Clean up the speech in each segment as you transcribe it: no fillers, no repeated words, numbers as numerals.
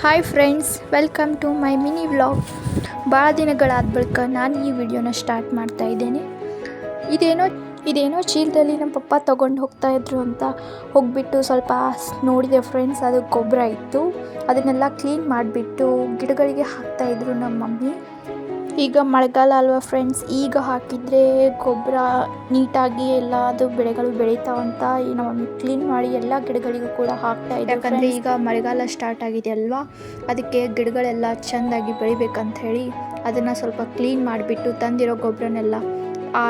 Hi friends, welcome to my mini vlog. ಭಾಳ ದಿನಗಳಾದ ಬಳಿಕ ನಾನು ಈ ವಿಡಿಯೋನ ಸ್ಟಾರ್ಟ್ ಮಾಡ್ತಾ ಇದ್ದೇನೆ. ಇದೇನೋ ಚೀಲದಲ್ಲಿ ನಮ್ಮ ಪಪ್ಪ ತೊಗೊಂಡು ಹೋಗ್ತಾಯಿದ್ರು ಅಂತ ಹೋಗಿಬಿಟ್ಟು ಸ್ವಲ್ಪ ನೋಡಿದೆ ಫ್ರೆಂಡ್ಸ್. ಅದು ಗೊಬ್ಬರ ಇತ್ತು. ಅದನ್ನೆಲ್ಲ ಕ್ಲೀನ್ ಮಾಡಿಬಿಟ್ಟು ಗಿಡಗಳಿಗೆ ಹಾಕ್ತಾಯಿದ್ರು ನಮ್ಮ ಮಮ್ಮಿ. ಈಗ ಮಳೆಗಾಲ ಅಲ್ವಾ ಫ್ರೆಂಡ್ಸ್, ಈಗ ಹಾಕಿದರೆ ಗೊಬ್ಬರ ನೀಟಾಗಿ ಎಲ್ಲ ಅದು ಬೆಳೆಗಳು ಬೆಳೀತಾವಂತ ನಮ್ಮ ಮಮ್ಮಿ ಕ್ಲೀನ್ ಮಾಡಿ ಎಲ್ಲ ಗಿಡಗಳಿಗೂ ಕೂಡ ಹಾಕ್ತಾ ಇದ್ದಾರೆ. ಯಾಕಂದರೆ ಈಗ ಮಳೆಗಾಲ ಸ್ಟಾರ್ಟ್ ಆಗಿದೆ ಅಲ್ವಾ, ಅದಕ್ಕೆ ಗಿಡಗಳೆಲ್ಲ ಚೆಂದಾಗಿ ಬೆಳಿಬೇಕಂತ ಹೇಳಿ ಅದನ್ನು ಸ್ವಲ್ಪ ಕ್ಲೀನ್ ಮಾಡಿಬಿಟ್ಟು ತಂದಿರೋ ಗೊಬ್ಬರನೆಲ್ಲ ಆ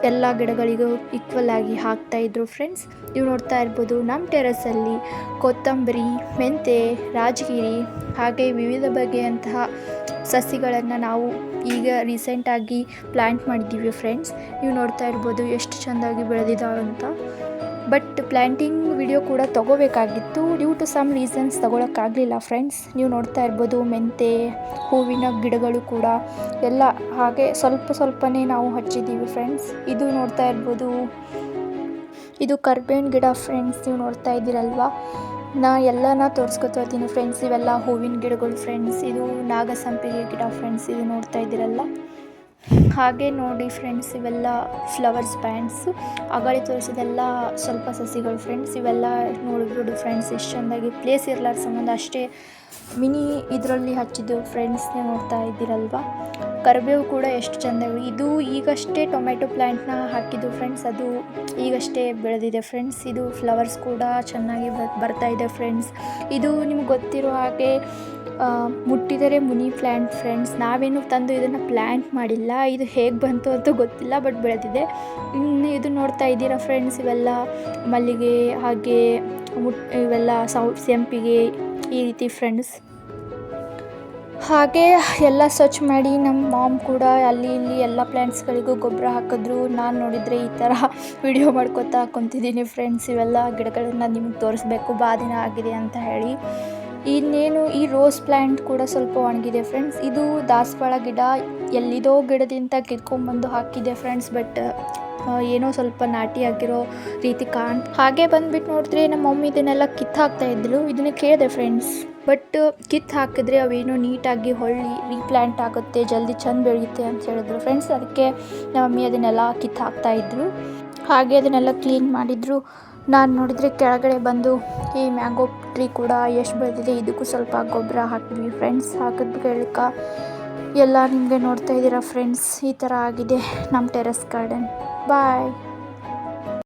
ಎಲ್ಲ ಗಿಡಗಳಿಗೂ ಈಕ್ವಲ್ ಆಗಿ ಹಾಕ್ತಾಯಿದ್ರು ಫ್ರೆಂಡ್ಸ್. ನೀವು ನೋಡ್ತಾ ಇರ್ಬೋದು ನಮ್ಮ ಟೆರಸಲ್ಲಿ ಕೊತ್ತಂಬರಿ, ಮೆಂತೆ, ರಾಜಗಿರಿ ಹಾಗೆ ವಿವಿಧ ಬಗೆಯಂತಹ ಸಸಿಗಳನ್ನು ನಾವು ಈಗ ರೀಸೆಂಟಾಗಿ ಪ್ಲ್ಯಾಂಟ್ ಮಾಡಿದ್ದೀವಿ ಫ್ರೆಂಡ್ಸ್. ನೀವು ನೋಡ್ತಾ ಇರ್ಬೋದು ಎಷ್ಟು ಚೆಂದಾಗಿ ಬೆಳೆದಿದ್ದಾವಂತ. ಬಟ್ ಪ್ಲ್ಯಾಂಟಿಂಗ್ ವಿಡಿಯೋ ಕೂಡ ತೊಗೋಬೇಕಾಗಿತ್ತು, ಡ್ಯೂ ಟು ಸಮ್ ರೀಸನ್ಸ್ ತೊಗೊಳಕ್ಕಾಗಲಿಲ್ಲ ಫ್ರೆಂಡ್ಸ್. ನೀವು ನೋಡ್ತಾ ಇರ್ಬೋದು ಮೆಂತೆ, ಹೂವಿನ ಗಿಡಗಳು ಕೂಡ ಎಲ್ಲ ಹಾಗೆ ಸ್ವಲ್ಪನೇ ನಾವು ಹಚ್ಚಿದ್ದೀವಿ ಫ್ರೆಂಡ್ಸ್. ಇದು ನೋಡ್ತಾ ಇರ್ಬೋದು, ಇದು ಕರ್ಬೇವಿನ ಗಿಡ ಫ್ರೆಂಡ್ಸ್. ನೀವು ನೋಡ್ತಾ ಇದ್ದೀರಲ್ವಾ, ಎಲ್ಲನ ತೋರಿಸ್ಕೊತಾ ಇದ್ದೀನಿ ಫ್ರೆಂಡ್ಸ್. ಇವೆಲ್ಲ ಹೂವಿನ ಗಿಡಗಳು ಫ್ರೆಂಡ್ಸ್. ಇದು ನಾಗಸಂಪಿಗೆ ಗಿಡ ಫ್ರೆಂಡ್ಸ್. ಇದು ನೋಡ್ತಾ ಇದ್ದೀರಲ್ಲ, ಹಾಗೆ ನೋಡಿ ಫ್ರೆಂಡ್ಸ್, ಇವೆಲ್ಲ ಫ್ಲವರ್ಸ್ ಪ್ಯಾಂಟ್ಸು. ಆಗಾಳಿ ತೋರಿಸಿದೆಲ್ಲ ಸ್ವಲ್ಪ ಸಸಿಗಳು ಫ್ರೆಂಡ್ಸ್. ಇವೆಲ್ಲ ನೋಡ್ಬೋದು ಫ್ರೆಂಡ್ಸ್, ಎಷ್ಟು ಚೆಂದಾಗಿ ಪ್ಲೇಸ್ ಇರಲಾರ ಸಂಬಂಧ ಅಷ್ಟೇ ಮಿನಿ ಇದರಲ್ಲಿ ಹಚ್ಚಿದ್ದೆವು ಫ್ರೆಂಡ್ಸ್. ನೀವು ನೋಡ್ತಾ ಇದ್ದೀರಲ್ವ, ಕರಿಬೇವು ಕೂಡ ಎಷ್ಟು ಚೆಂದಾಗಿ. ಇದು ಈಗಷ್ಟೇ ಟೊಮೆಟೊ ಪ್ಲ್ಯಾಂಟ್ನ ಹಾಕಿದ್ದು ಫ್ರೆಂಡ್ಸ್. ಅದು ಈಗಷ್ಟೇ ಬೆಳೆದಿದೆ ಫ್ರೆಂಡ್ಸ್. ಇದು ಫ್ಲವರ್ಸ್ ಕೂಡ ಚೆನ್ನಾಗಿ ಬರ್ತಾ ಇದೆ ಫ್ರೆಂಡ್ಸ್. ಇದು ನಿಮ್ಗೆ ಗೊತ್ತಿರೋ ಹಾಗೆ ಮುಟ್ಟಿದರೆ ಮುನಿ ಪ್ಲ್ಯಾಂಟ್ ಫ್ರೆಂಡ್ಸ್. ನಾವೇನು ತಂದು ಇದನ್ನು ಪ್ಲ್ಯಾಂಟ್ ಮಾಡಿಲ್ಲ, ಇದು ಹೇಗೆ ಬಂತು ಅಂತ ಗೊತ್ತಿಲ್ಲ, ಬಟ್ ಬೆಳೆದಿದೆ. ಇನ್ನು ಇದು ನೋಡ್ತಾ ಇದ್ದೀರಾ ಫ್ರೆಂಡ್ಸ್, ಇವೆಲ್ಲ ಮಲ್ಲಿಗೆ ಹಾಗೆ ಇವೆಲ್ಲ ಸಂಪಿಗೆ ಈ ರೀತಿ ಫ್ರೆಂಡ್ಸ್. ಹಾಗೆ ಎಲ್ಲ ಸ್ವಚ್ಛ ಮಾಡಿ ನಮ್ಮ ಮಾಮ್ ಕೂಡ ಅಲ್ಲಿ ಇಲ್ಲಿ ಎಲ್ಲ ಪ್ಲ್ಯಾಂಟ್ಸ್ಗಳಿಗೂ ಗೊಬ್ಬರ ಹಾಕಿದ್ರು. ನಾನು ನೋಡಿದರೆ ಈ ಥರ ವಿಡಿಯೋ ಮಾಡ್ಕೊತಾ ಕುಂತಿದ್ದೀನಿ ಫ್ರೆಂಡ್ಸ್. ಇವೆಲ್ಲ ಗಿಡಗಳನ್ನು ನಿಮ್ಗೆ ತೋರಿಸ್ಬೇಕು, ಭಾಳ ದಿನ ಆಗಿದೆ ಅಂತ ಹೇಳಿ. ಇನ್ನೇನು ಈ ರೋಸ್ ಪ್ಲ್ಯಾಂಟ್ ಕೂಡ ಸ್ವಲ್ಪ ಒಣಗಿದೆ ಫ್ರೆಂಡ್ಸ್. ಇದು ದಾಸವಾಳ ಗಿಡ ಎಲ್ಲಿದೋ ಗಿಡದಿಂದ ಕಿತ್ಕೊಂಡ್ಬಂದು ಹಾಕಿದೆ ಫ್ರೆಂಡ್ಸ್. ಬಟ್ ಏನೋ ಸ್ವಲ್ಪ ನಾಟಿ ಆಗಿರೋ ರೀತಿ ಹಾಗೆ ಬಂದುಬಿಟ್ಟು ನೋಡಿದ್ರೆ ನಮ್ಮ ಮಮ್ಮಿ ಇದನ್ನೆಲ್ಲ ಹಾಕ್ತಾಯಿದ್ರು. ಇದನ್ನು ಕೇಳಿದೆ ಫ್ರೆಂಡ್ಸ್, ಬಟ್ ಹಾಕಿದ್ರೆ ಅವೇನೋ ನೀಟಾಗಿ ಹೊಳ್ಳಿ ರೀಪ್ಲ್ಯಾಂಟ್ ಆಗುತ್ತೆ, ಜಲ್ದಿ ಚೆಂದ ಬೆಳೆಯುತ್ತೆ ಅಂತ ಹೇಳಿದ್ರು ಫ್ರೆಂಡ್ಸ್. ಅದಕ್ಕೆ ನಮ್ಮ ಮಮ್ಮಿ ಅದನ್ನೆಲ್ಲ ಹಾಕ್ತಾಯಿದ್ರು. ಹಾಗೆ ಅದನ್ನೆಲ್ಲ ಕ್ಲೀನ್ ಮಾಡಿದ್ರು. ನಾನು ನೋಡಿದರೆ ಕೆಳಗಡೆ ಬಂದು ಈ ಮ್ಯಾಂಗೋ ಟ್ರೀ ಕೂಡ ಎಷ್ಟು ಬೆಳೆದಿದೆ, ಇದಕ್ಕೂ ಸ್ವಲ್ಪ ಗೊಬ್ಬರ ಹಾಕಿದ್ವಿ ಫ್ರೆಂಡ್ಸ್. ಹಾಕಿದ ಬಳಿಕ ಎಲ್ಲ ನಿಮಗೆ ನೋಡ್ತಾ ಇದ್ದೀರಾ ಫ್ರೆಂಡ್ಸ್, ಈ ಥರ ಆಗಿದೆ ನಮ್ಮ ಟೆರೆಸ್ ಗಾರ್ಡನ್. ಬಾಯ್.